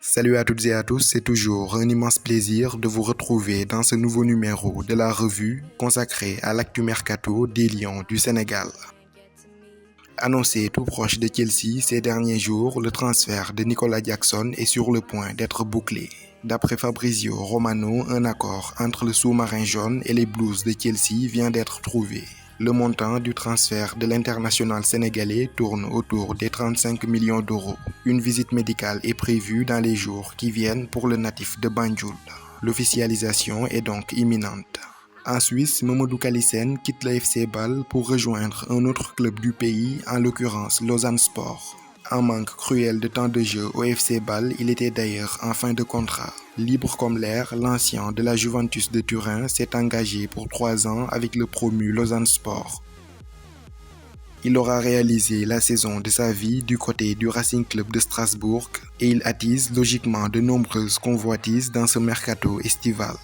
Salut à toutes et à tous, c'est toujours un immense plaisir de vous retrouver dans ce nouveau numéro de la revue consacrée à l'actu mercato des Lions du Sénégal. Annoncé tout proche de Chelsea ces derniers jours, le transfert de Nicolas Jackson est sur le point d'être bouclé. D'après Fabrizio Romano, un accord entre le sous-marin jaune et les Blues de Chelsea vient d'être trouvé. Le montant du transfert de l'international sénégalais tourne autour des 35 millions d'euros. Une visite médicale est prévue dans les jours qui viennent pour le natif de Banjul. L'officialisation est donc imminente. En Suisse, Mamadou Kalisen quitte le FC Bâle pour rejoindre un autre club du pays, en l'occurrence Lausanne Sport. En manque cruel de temps de jeu au FC Bâle, il était d'ailleurs en fin de contrat. Libre comme l'air, l'ancien de la Juventus de Turin s'est engagé pour 3 ans avec le promu Lausanne Sport. Il aura réalisé la saison de sa vie du côté du Racing Club de Strasbourg et il attise logiquement de nombreuses convoitises dans ce mercato estival.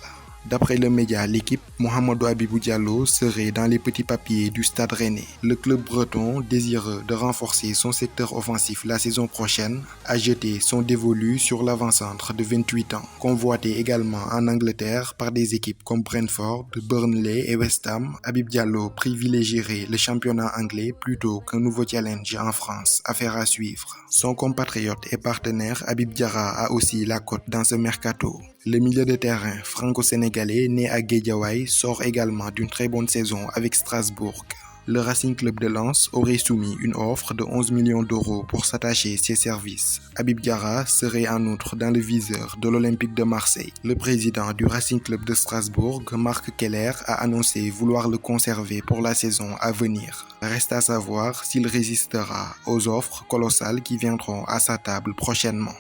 D'après le média L'équipe, Mohamedou Habibou Diallo serait dans les petits papiers du Stade Rennais. Le club breton, désireux de renforcer son secteur offensif la saison prochaine, a jeté son dévolu sur l'avant-centre de 28 ans, convoité également en Angleterre par des équipes comme Brentford, Burnley et West Ham. Habib Diallo privilégierait le championnat anglais plutôt qu'un nouveau challenge en France, affaire à suivre. Son compatriote et partenaire Habib Diarra a aussi la cote dans ce mercato. Le milieu de terrain franco-sénégalais né à Guédiawaye sort également d'une très bonne saison avec Strasbourg. Le Racing Club de Lens aurait soumis une offre de 11 millions d'euros pour s'attacher ses services. Habib Diarra serait en outre dans le viseur de l'Olympique de Marseille. Le président du Racing Club de Strasbourg, Marc Keller, a annoncé vouloir le conserver pour la saison à venir. Reste à savoir s'il résistera aux offres colossales qui viendront à sa table prochainement.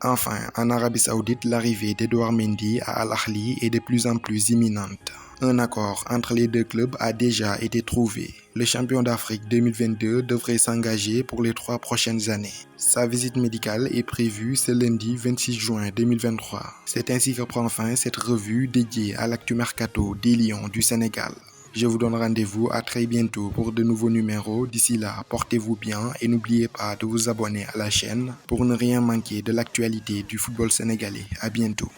Enfin, en Arabie Saoudite, l'arrivée d'Edouard Mendy à Al Ahly est de plus en plus imminente. Un accord entre les deux clubs a déjà été trouvé. Le champion d'Afrique 2022 devrait s'engager pour les 3 prochaines années. Sa visite médicale est prévue ce lundi 26 juin 2023. C'est ainsi que prend fin cette revue dédiée à l'actu mercato des Lions du Sénégal. Je vous donne rendez-vous à très bientôt pour de nouveaux numéros. D'ici là, portez-vous bien et n'oubliez pas de vous abonner à la chaîne pour ne rien manquer de l'actualité du football sénégalais. À bientôt.